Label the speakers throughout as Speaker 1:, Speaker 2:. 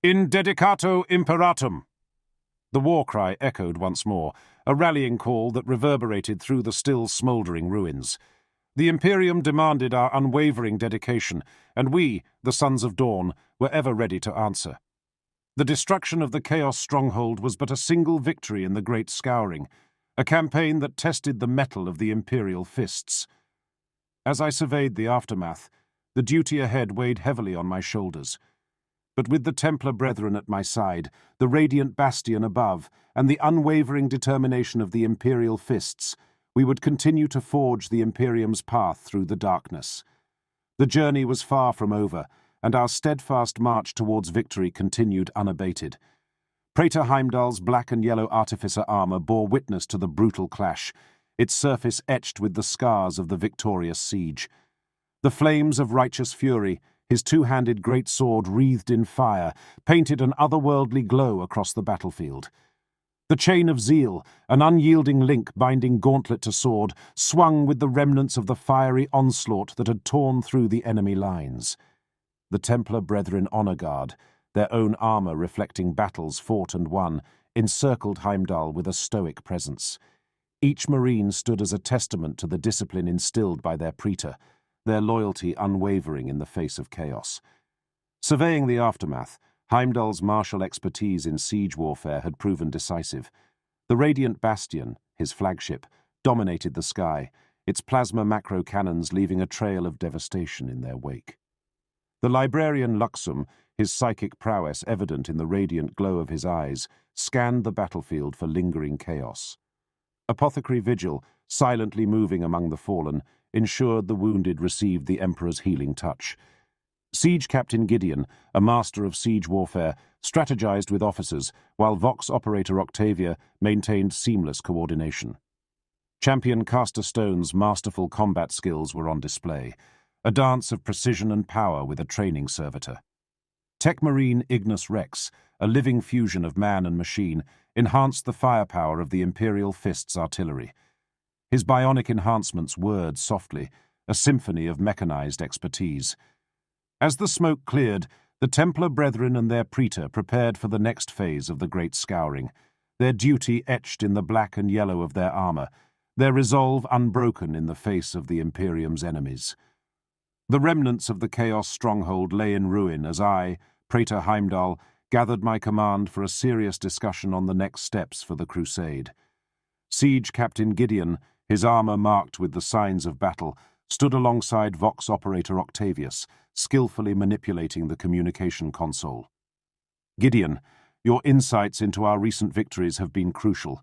Speaker 1: In dedicato imperatum. The war cry echoed once more, a rallying call that reverberated through the still smouldering ruins. The Imperium demanded our unwavering dedication, and we, the Sons of Dawn, were ever ready to answer. The destruction of the Chaos stronghold was but a single victory in the Great Scouring, a campaign that tested the mettle of the Imperial Fists. As I surveyed the aftermath, the duty ahead weighed heavily on my shoulders. But with the Templar brethren at my side, the radiant bastion above, and the unwavering determination of the Imperial Fists, we would continue to forge the Imperium's path through the darkness. The journey was far from over, and our steadfast march towards victory continued unabated. Praetor Heimdall's black and yellow artificer armor bore witness to the brutal clash, its surface etched with the scars of the victorious siege. The flames of righteous fury, his two-handed great sword wreathed in fire, painted an otherworldly glow across the battlefield. The chain of zeal, an unyielding link binding gauntlet to sword, swung with the remnants of the fiery onslaught that had torn through the enemy lines. The Templar brethren honor guard, their own armor reflecting battles fought and won, encircled Heimdall with a stoic presence. Each marine stood as a testament to the discipline instilled by their praetor, their loyalty unwavering in the face of chaos. Surveying the aftermath, Heimdall's martial expertise in siege warfare had proven decisive. The radiant bastion, his flagship, dominated the sky, its plasma macro cannons leaving a trail of devastation in their wake. The librarian Luxum, his psychic prowess evident in the radiant glow of his eyes, scanned the battlefield for lingering chaos. Apothecary Vigil, silently moving among the fallen, ensured the wounded received the Emperor's healing touch. Siege Captain Gideon, a master of siege warfare, strategized with officers, while Vox Operator Octavia maintained seamless coordination. Champion Caster Stone's masterful combat skills were on display, a dance of precision and power with a training servitor. Tech Marine Ignis Rex, a living fusion of man and machine, enhanced the firepower of the Imperial Fist's artillery. His bionic enhancements whirred softly, a symphony of mechanized expertise. As the smoke cleared, the Templar brethren and their praetor prepared for the next phase of the Great Scouring, their duty etched in the black and yellow of their armor, their resolve unbroken in the face of the Imperium's enemies. The remnants of the Chaos stronghold lay in ruin as I, Praetor Heimdall, gathered my command for a serious discussion on the next steps for the crusade. Siege Captain Gideon, his armor marked with the signs of battle, stood alongside Vox Operator Octavius, skillfully manipulating the communication console. Gideon, your insights into our recent victories have been crucial.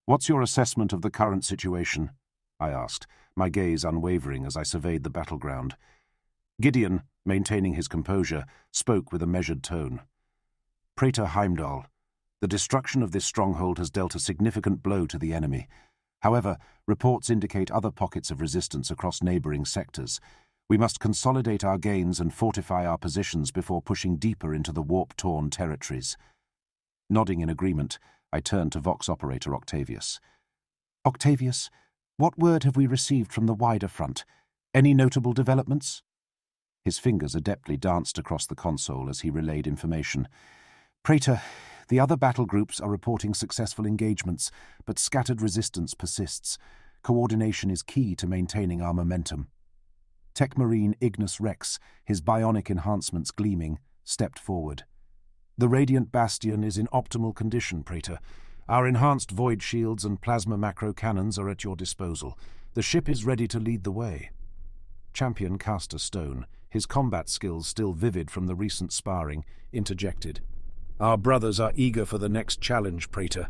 Speaker 1: What's your assessment of the current situation? I asked, my gaze unwavering as I surveyed the battleground. Gideon, maintaining his composure, spoke with a measured tone. Praetor Heimdall, the destruction of this stronghold has dealt a significant blow to the enemy. However, reports indicate other pockets of resistance across neighboring sectors. We must consolidate our gains and fortify our positions before pushing deeper into the warp-torn territories. Nodding in agreement, I turned to Vox Operator Octavius. Octavius, what word have we received from the wider front? Any notable developments? His fingers adeptly danced across the console as he relayed information. Praetor, the other battle groups are reporting successful engagements, but scattered resistance persists. Coordination is key to maintaining our momentum. Tech Marine Ignis Rex, his bionic enhancements gleaming, stepped forward. The Radiant Bastion is in optimal condition, Praetor. Our enhanced void shields and plasma macro cannons are at your disposal. The ship is ready to lead the way. Champion Caster Stone, his combat skills still vivid from the recent sparring, interjected. Our brothers are eager for the next challenge, Praetor.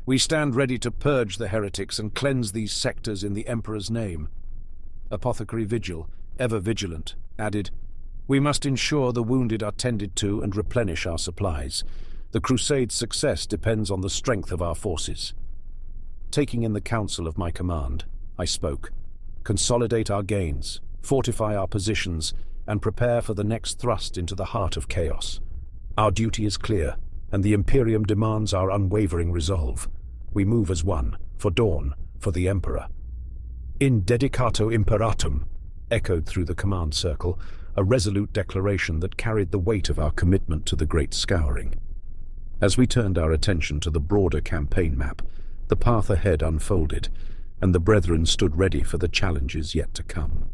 Speaker 1: We stand ready to purge the heretics and cleanse these sectors in the Emperor's name. Apothecary Vigil, ever vigilant, added, We must ensure the wounded are tended to and replenish our supplies. The Crusade's success depends on the strength of our forces. Taking in the counsel of my command, I spoke. Consolidate our gains, fortify our positions, and prepare for the next thrust into the heart of chaos. Our duty is clear, and the Imperium demands our unwavering resolve. We move as one, for Dawn, for the Emperor. In dedicato imperatum, echoed through the command circle,
Speaker 2: a resolute declaration that carried the weight of our commitment to the Great Scouring. As we turned our attention to the broader campaign map, the path ahead unfolded, and the brethren stood ready for the challenges yet to come.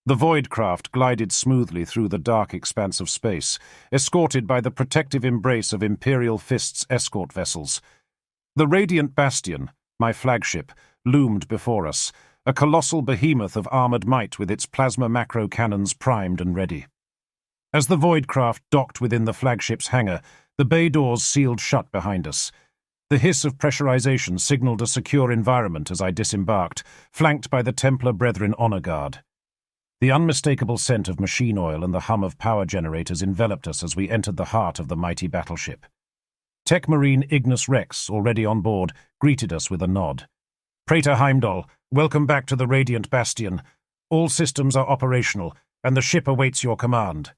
Speaker 1: The Voidcraft glided smoothly through the dark expanse of space, escorted by the protective embrace of Imperial Fist's escort vessels. The Radiant Bastion, my flagship, loomed before us, a colossal behemoth of armored might with its plasma macro cannons primed and ready. As the Voidcraft docked within the flagship's hangar, the bay doors sealed shut behind us. The hiss of pressurization signaled a secure environment as I disembarked, flanked by the Templar Brethren honor guard. The unmistakable scent of machine oil and the hum of power generators enveloped us as we entered the heart of the mighty battleship. Tech Marine Ignis Rex, already on board, greeted us with a nod. "Praetor Heimdall, welcome back to the Radiant Bastion. All systems are operational, and the ship awaits your command."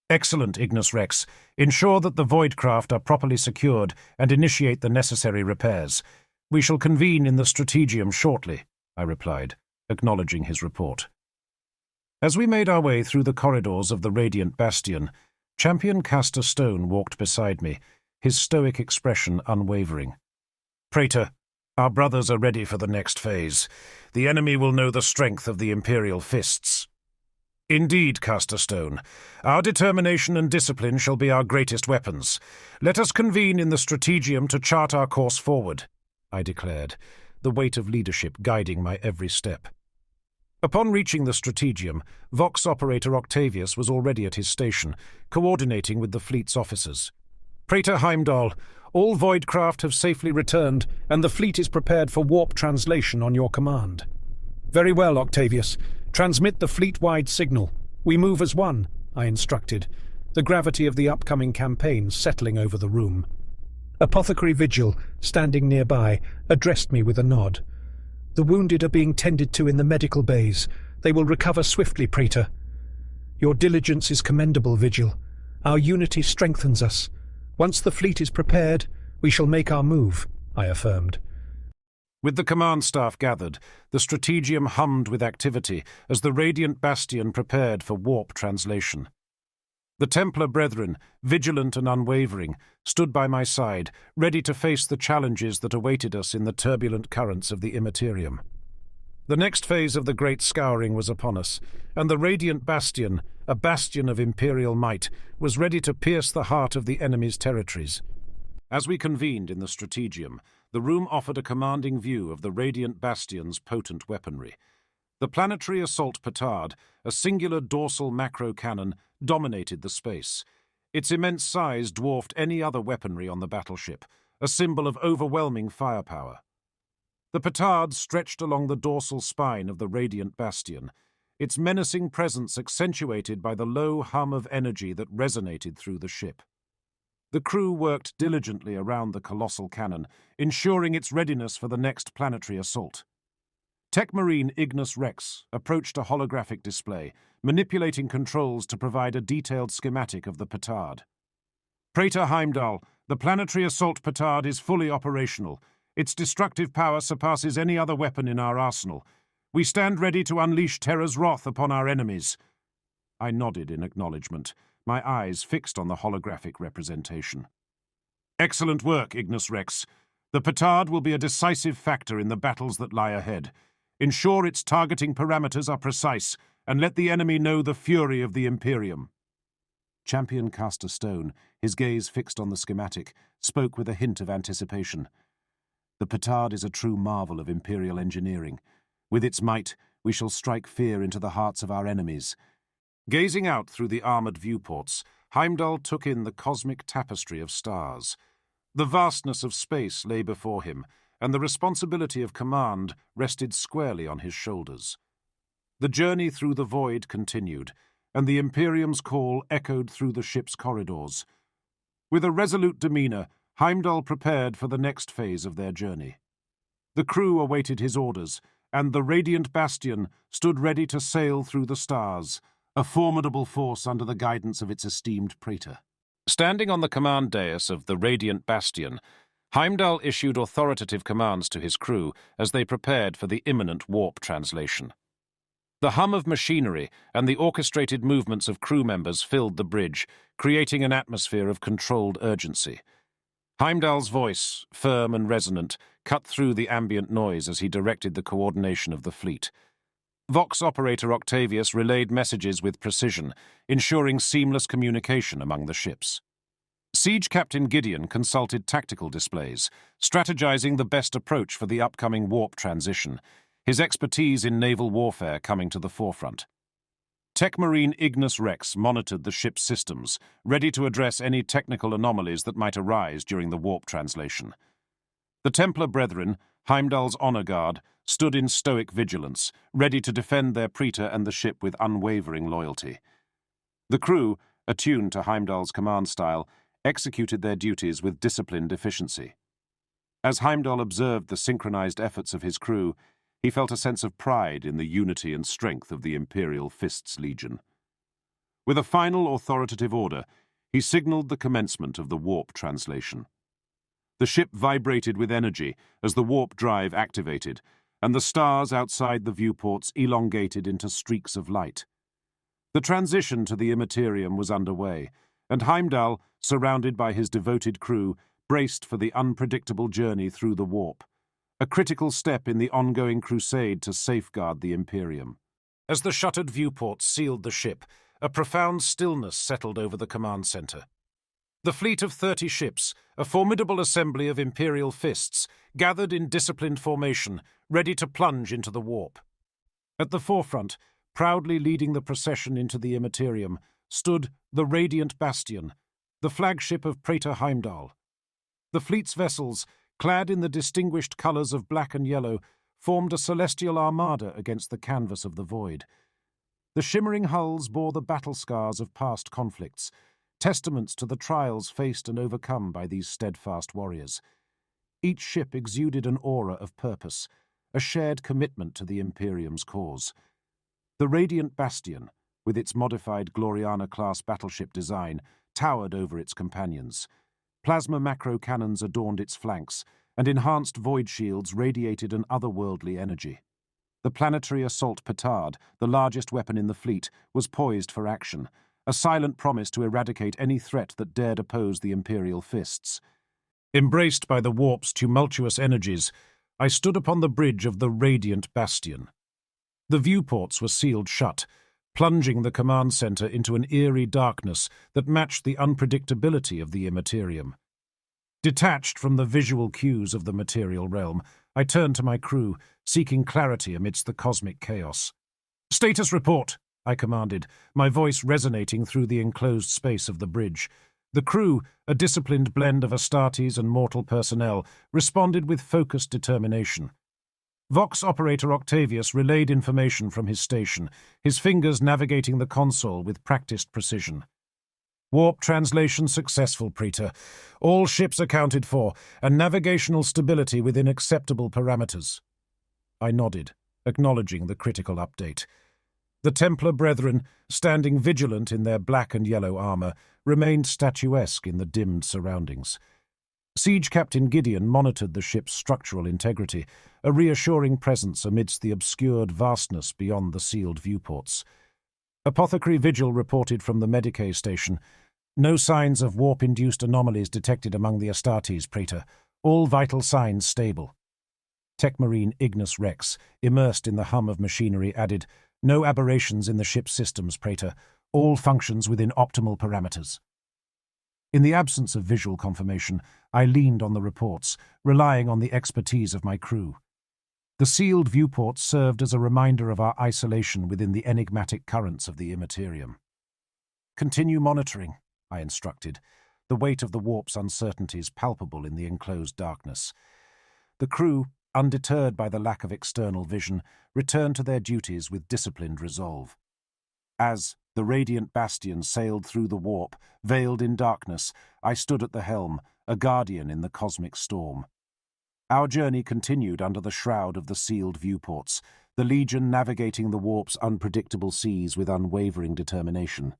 Speaker 1: "Excellent, Ignis Rex. Ensure that the Voidcraft are properly secured and initiate the necessary repairs. We shall convene in the Strategium shortly," I replied, acknowledging his report. As we made our way through the corridors of the Radiant Bastion, Champion Castor Stone walked beside me, his stoic expression unwavering. "Praetor, our brothers are ready for the next phase. The enemy will know the strength of the Imperial Fists." "Indeed, Castor Stone. Our determination and discipline shall be our greatest weapons. Let us convene in the Strategium to chart our course forward," I declared, the weight of leadership guiding my every step. Upon reaching the Strategium, Vox operator Octavius was already at his station, coordinating with the fleet's officers. "Praetor Heimdall, all Voidcraft have safely returned, and the fleet is prepared for warp translation on your command." "Very well, Octavius. Transmit the fleet-wide signal. We move as one," I instructed, the gravity of the upcoming campaign settling over the room. Apothecary Vigil, standing nearby, addressed me with a nod. "The wounded are being tended to in the medical bays. They will recover swiftly, Praetor." "Your diligence is commendable, Vigil. Our unity strengthens us. Once the fleet is prepared, we shall make our move," I affirmed. With the command staff gathered, the Strategium hummed with activity as the Radiant Bastion prepared for warp translation. The Templar Brethren, vigilant and unwavering, stood by my side, ready to face the challenges that awaited us in the turbulent currents of the Imperium. The next phase of the Great Scouring was upon us, and the Radiant Bastion, a bastion of Imperial might, was ready to pierce the heart of the enemy's territories. As we convened in the Strategium, the room offered a commanding view of the Radiant Bastion's potent weaponry. The planetary assault petard, a singular dorsal macro cannon, dominated the space. Its immense size dwarfed any other weaponry on the battleship, a symbol of overwhelming firepower. The petard stretched along the dorsal spine of the Radiant Bastion, its menacing presence accentuated by the low hum of energy that resonated through the ship. The crew worked diligently around the colossal cannon, ensuring its readiness for the next planetary assault. Tech Marine Ignis Rex approached a holographic display, manipulating controls to provide a detailed schematic of the petard. "Praetor Heimdall, the planetary assault petard is fully operational. Its destructive power surpasses any other weapon in our arsenal. We stand ready to unleash terror's wrath upon our enemies." I nodded in acknowledgement, my eyes fixed on the holographic representation. "Excellent work, Ignis Rex. The petard will be a decisive factor in the battles that lie ahead. Ensure its targeting parameters are precise, and let the enemy know the fury of the Imperium." Champion Castor Stone, his gaze fixed on the schematic, spoke with a hint of anticipation. "The petard is a true marvel of Imperial engineering. With its might, we shall strike fear into the hearts of our enemies." Gazing out through the armored viewports, Heimdall took in the cosmic tapestry of stars. The vastness of space lay before him, and the responsibility of command rested squarely on his shoulders. The journey through the void continued, and the Imperium's call echoed through the ship's corridors. With a resolute demeanor, Heimdall prepared for the next phase of their journey. The crew awaited his orders, and the Radiant Bastion stood ready to sail through the stars, a formidable force under the guidance of its esteemed praetor. Standing on the command dais of the Radiant Bastion, Heimdall issued authoritative commands to his crew as they prepared for the imminent warp translation. The hum of machinery and the orchestrated movements of crew members filled the bridge, creating an atmosphere of controlled urgency. Heimdall's voice, firm and resonant, cut through the ambient noise as he directed the coordination of the fleet. Vox operator Octavius relayed messages with precision, ensuring seamless communication among the ships. Siege Captain Gideon consulted tactical displays, strategizing the best approach for the upcoming warp transition, his expertise in naval warfare coming to the forefront. Tech Marine Ignis Rex monitored the ship's systems, ready to address any technical anomalies that might arise during the warp translation. The Templar Brethren, Heimdall's honor guard, stood in stoic vigilance, ready to defend their praetor and the ship with unwavering loyalty. The crew, attuned to Heimdall's command style, executed their duties with disciplined efficiency. As Heimdall observed the synchronized efforts of his crew, he felt a sense of pride in the unity and strength of the Imperial Fist Legion. With a final authoritative order, he signaled the commencement of the warp translation. The ship vibrated with energy as the warp drive activated, and the stars outside the viewports elongated into streaks of light. The transition to the Imperium was underway, and Heimdall, surrounded by his devoted crew, braced for the unpredictable journey through the warp, a critical step in the ongoing crusade to safeguard the Imperium. As the shuttered viewports sealed the ship, a profound stillness settled over the command center. The fleet of 30 ships, a formidable assembly of Imperial fists, gathered in disciplined formation, ready to plunge into the warp. At the forefront, proudly leading the procession into the Imperium, stood the Radiant Bastion, the flagship of Praetor Heimdall. The fleet's vessels, clad in the distinguished colors of black and yellow, formed a celestial armada against the canvas of the void. The shimmering hulls bore the battle scars of past conflicts, testaments to the trials faced and overcome by these steadfast warriors. Each ship exuded an aura of purpose, a shared commitment to the Imperium's cause. The Radiant Bastion, with its modified Gloriana-class battleship design, towered over its companions. Plasma macro cannons adorned its flanks, and enhanced void shields radiated an otherworldly energy. The planetary assault petard, the largest weapon in the fleet, was poised for action, a silent promise to eradicate any threat that dared oppose the Imperial fists. Embraced by the warp's tumultuous energies, I stood upon the bridge of the Radiant Bastion. The viewports were sealed shut, plunging the command center into an eerie darkness that matched the unpredictability of the Imperium. Detached from the visual cues of the material realm, I turned to my crew, seeking clarity amidst the cosmic chaos. "Status report," I commanded, my voice resonating through the enclosed space of the bridge. The crew, a disciplined blend of Astartes and mortal personnel, responded with focused determination. Vox operator Octavius relayed information from his station, his fingers navigating the console with practiced precision. "Warp translation successful, Praetor. All ships accounted for, and navigational stability within acceptable parameters." I nodded, acknowledging the critical update. The Templar Brethren, standing vigilant in their black and yellow armor, remained statuesque in the dimmed surroundings. Siege Captain Gideon monitored the ship's structural integrity, a reassuring presence amidst the obscured vastness beyond the sealed viewports. Apothecary Vigil reported from the Medicae station, "No signs of warp-induced anomalies detected among the Astartes, Praetor. All vital signs stable." Tech Marine Ignis Rex, immersed in the hum of machinery, added, "No aberrations in the ship's systems, Praetor. All functions within optimal parameters." In the absence of visual confirmation, I leaned on the reports, relying on the expertise of my crew. The sealed viewports served as a reminder of our isolation within the enigmatic currents of the Imperium. "Continue monitoring," I instructed, the weight of the warp's uncertainties palpable in the enclosed darkness. The crew, undeterred by the lack of external vision, returned to their duties with disciplined resolve. As the Radiant Bastion sailed through the warp, veiled in darkness, I stood at the helm, a guardian in the cosmic storm. Our journey continued under the shroud of the sealed viewports, the Legion navigating the warp's unpredictable seas with unwavering determination.